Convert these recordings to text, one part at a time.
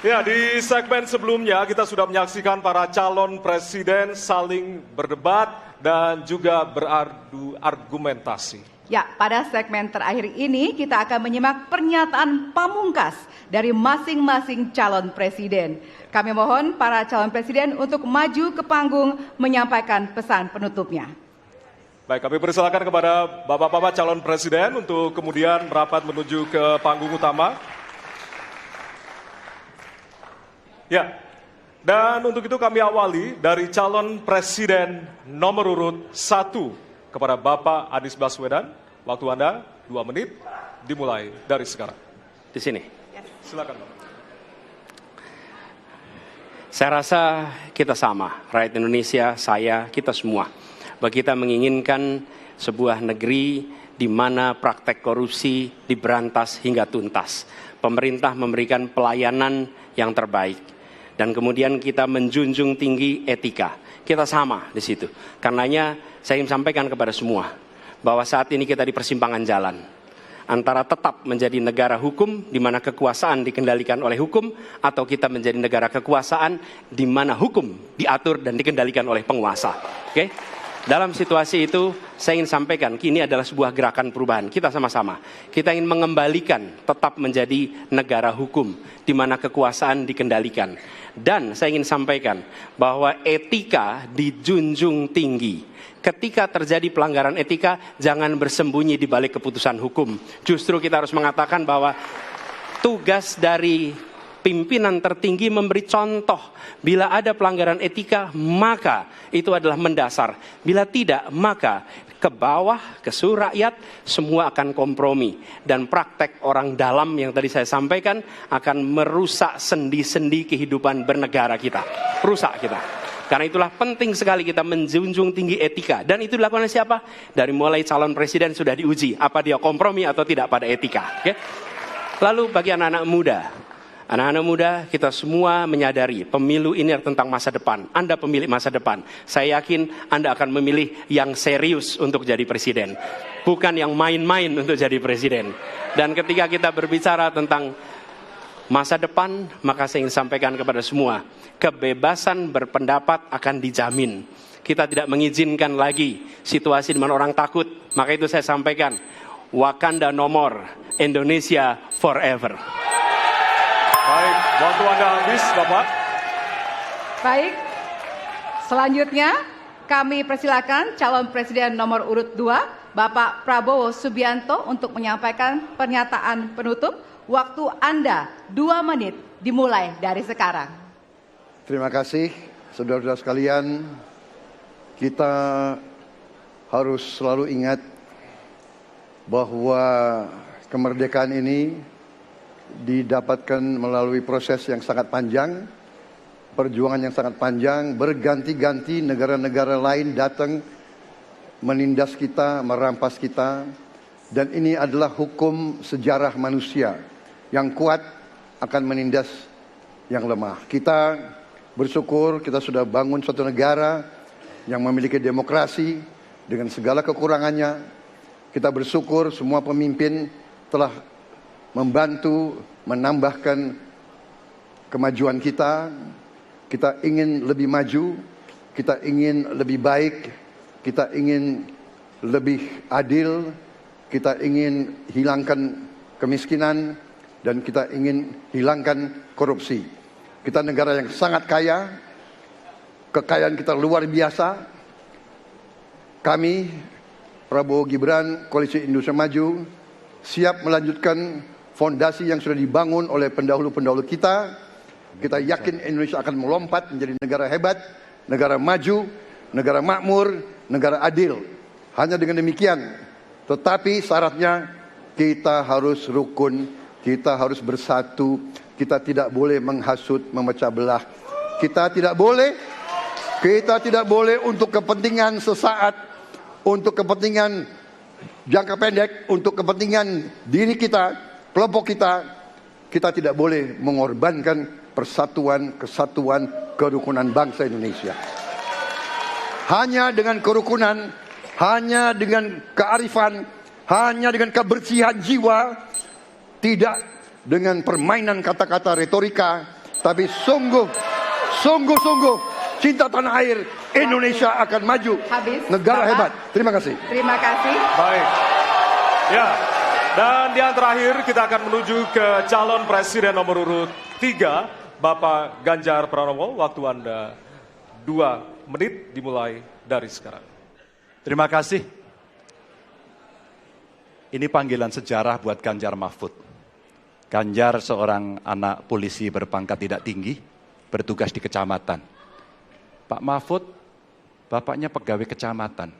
Ya, di segmen sebelumnya kita sudah menyaksikan para calon presiden saling berdebat dan juga beradu argumentasi. Ya, pada segmen terakhir ini kita akan menyimak pernyataan pamungkas dari masing-masing calon presiden. Kami mohon para calon presiden untuk maju ke panggung menyampaikan pesan penutupnya. Baik, kami persilakan kepada bapak-bapak calon presiden untuk kemudian merapat menuju ke panggung utama. Ya, dan untuk itu kami awali dari calon presiden nomor urut 1 kepada Bapak Anies Baswedan. Waktu Anda 2 menit, dimulai dari sekarang. Di sini. Silakan, Bapak. Saya rasa kita sama, rakyat Indonesia, saya, kita semua. Bahwa kita menginginkan sebuah negeri di mana praktek korupsi diberantas hingga tuntas. Pemerintah memberikan pelayanan yang terbaik. Dan kemudian kita menjunjung tinggi etika. Kita sama di situ. Karenanya saya ingin sampaikan kepada semua bahwa saat ini kita di persimpangan jalan antara tetap menjadi negara hukum di mana kekuasaan dikendalikan oleh hukum, atau kita menjadi negara kekuasaan di mana hukum diatur dan dikendalikan oleh penguasa. Oke? Dalam situasi itu saya ingin sampaikan ini adalah sebuah gerakan perubahan. Kita sama-sama. Kita ingin mengembalikan tetap menjadi negara hukum di mana kekuasaan dikendalikan. Dan saya ingin sampaikan bahwa etika dijunjung tinggi. Ketika terjadi pelanggaran etika, jangan bersembunyi di balik keputusan hukum. Justru kita harus mengatakan bahwa tugas dari pimpinan tertinggi memberi contoh. Bila ada pelanggaran etika, maka itu adalah mendasar. Bila tidak, maka ke bawah, ke seluruh rakyat, semua akan kompromi. Dan praktek orang dalam yang tadi saya sampaikan akan merusak sendi-sendi kehidupan bernegara kita. Rusak kita. Karena itulah penting sekali kita menjunjung tinggi etika. Dan itu dilakukan oleh siapa? Dari mulai calon presiden sudah diuji. Apa dia kompromi atau tidak pada etika. Okay? Lalu bagi anak-anak muda. Anak-anak muda, kita semua menyadari pemilu ini tentang masa depan. Anda pemilik masa depan. Saya yakin Anda akan memilih yang serius untuk jadi presiden. Bukan yang main-main untuk jadi presiden. Dan ketika kita berbicara tentang masa depan, maka saya ingin sampaikan kepada semua, kebebasan berpendapat akan dijamin. Kita tidak mengizinkan lagi situasi di mana orang takut. Maka itu saya sampaikan, Wakanda no more, Indonesia forever. Baik, waktu Anda habis, Bapak. Baik, selanjutnya kami persilakan calon presiden nomor urut 2, Bapak Prabowo Subianto untuk menyampaikan pernyataan penutup. Waktu Anda 2 menit, dimulai dari sekarang. Terima kasih, saudara-saudara sekalian. Kita harus selalu ingat bahwa kemerdekaan ini didapatkan melalui proses yang sangat panjang, perjuangan yang sangat panjang, berganti-ganti negara-negara lain datang menindas kita, merampas kita, dan ini adalah hukum sejarah manusia. Yang kuat akan menindas yang lemah. Kita bersyukur kita sudah bangun suatu negara yang memiliki demokrasi dengan segala kekurangannya. Kita bersyukur semua pemimpin telah membantu menambahkan kemajuan kita. Kita ingin lebih maju, kita ingin lebih baik, kita ingin lebih adil, kita ingin hilangkan kemiskinan, dan kita ingin hilangkan korupsi. Kita negara yang sangat kaya, kekayaan kita luar biasa. Kami, Prabowo Gibran, Koalisi Indonesia Maju, siap melanjutkan fondasi yang sudah dibangun oleh pendahulu-pendahulu kita. Kita yakin Indonesia akan melompat menjadi negara hebat, negara maju, negara makmur, negara adil. Hanya dengan demikian. Tetapi syaratnya kita harus rukun, kita harus bersatu, kita tidak boleh menghasut, memecah belah. Kita tidak boleh untuk kepentingan sesaat, untuk kepentingan jangka pendek, untuk kepentingan diri kita, kelompok kita tidak boleh mengorbankan persatuan, kesatuan, kerukunan bangsa Indonesia. Hanya dengan kerukunan, hanya dengan kearifan, hanya dengan kebersihan jiwa, tidak dengan permainan kata-kata retorika, Tapi sungguh cinta tanah air Indonesia akan maju. Habis, Negara Bapak. hebat. Terima kasih. Terima kasih. Baik. Ya. Dan yang terakhir kita akan menuju ke calon presiden nomor urut 3, Bapak Ganjar Pranowo. Waktu Anda 2 menit dimulai dari sekarang. Terima kasih. Ini panggilan sejarah buat Ganjar Mahfud. Ganjar seorang anak polisi berpangkat tidak tinggi, bertugas di kecamatan. Pak Mahfud, bapaknya pegawai kecamatan.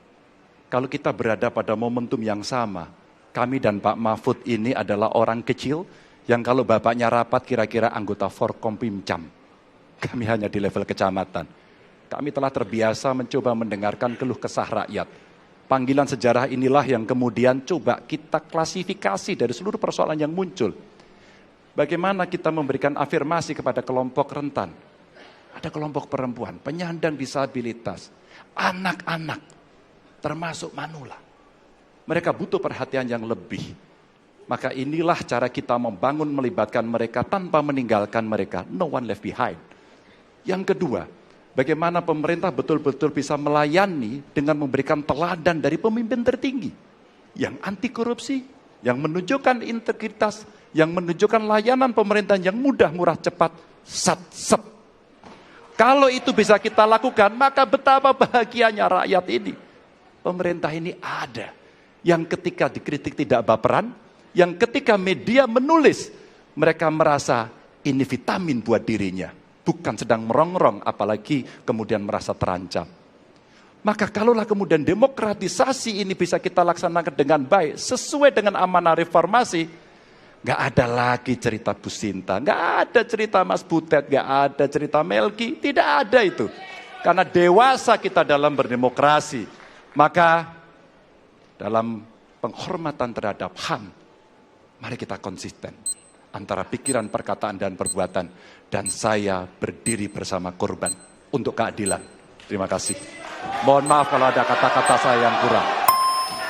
Kalau kita berada pada momentum yang sama, kami dan Pak Mahfud ini adalah orang kecil yang kalau bapaknya rapat kira-kira anggota Forkompimcam. Kami hanya di level kecamatan. Kami telah terbiasa mencoba mendengarkan keluh kesah rakyat. Panggilan sejarah inilah yang kemudian coba kita klasifikasi dari seluruh persoalan yang muncul. Bagaimana kita memberikan afirmasi kepada kelompok rentan. Ada kelompok perempuan, penyandang disabilitas, anak-anak, termasuk manula. Mereka butuh perhatian yang lebih. Maka inilah cara kita membangun melibatkan mereka tanpa meninggalkan mereka. No one left behind. Yang kedua, bagaimana pemerintah betul-betul bisa melayani dengan memberikan teladan dari pemimpin tertinggi. Yang anti korupsi, yang menunjukkan integritas, yang menunjukkan layanan pemerintahan yang mudah, murah, cepat, sat. Kalau itu bisa kita lakukan, maka betapa bahagianya rakyat ini. Pemerintah ini ada. Yang ketika dikritik tidak baperan, yang ketika media menulis, mereka merasa ini vitamin buat dirinya. Bukan sedang merongrong, apalagi kemudian merasa terancam. Maka kalaulah kemudian demokratisasi ini bisa kita laksanakan dengan baik, sesuai dengan amanah reformasi, gak ada lagi cerita Bu Sinta, gak ada cerita Mas Butet, gak ada cerita Melki, tidak ada itu. Karena dewasa kita dalam berdemokrasi, maka dalam penghormatan terhadap HAM, mari kita konsisten antara pikiran, perkataan, dan perbuatan. Dan saya berdiri bersama korban untuk keadilan. Terima kasih. Mohon maaf kalau ada kata-kata saya yang kurang.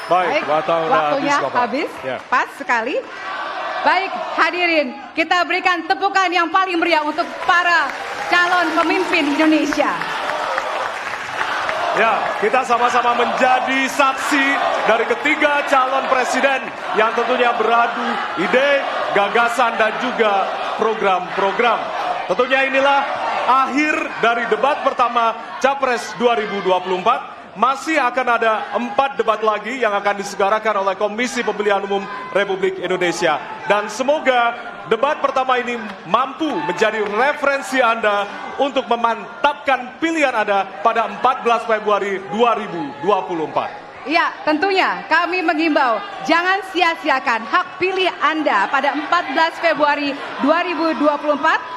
Baik, waktunya habis. Ya. Pas sekali. Baik, hadirin, kita berikan tepukan yang paling meriah untuk para calon pemimpin Indonesia. Ya, kita sama-sama menjadi saksi dari ketiga calon presiden yang tentunya beradu ide, gagasan, dan juga program-program. Tentunya inilah akhir dari debat pertama Capres 2024. Masih akan ada 4 debat lagi yang akan diselenggarakan oleh Komisi Pemilihan Umum Republik Indonesia. Dan semoga debat pertama ini mampu menjadi referensi Anda untuk memantapkan pilihan Anda pada 14 Februari 2024. Ya, tentunya kami mengimbau jangan sia-siakan hak pilih Anda pada 14 Februari 2024.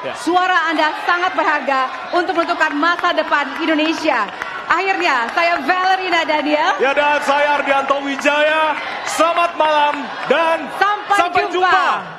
Ya. Suara Anda sangat berharga untuk menentukan masa depan Indonesia. Akhirnya, saya Valerina Daniel. Ya, dan saya Ardianto Wijaya. Selamat malam dan Sampai jumpa.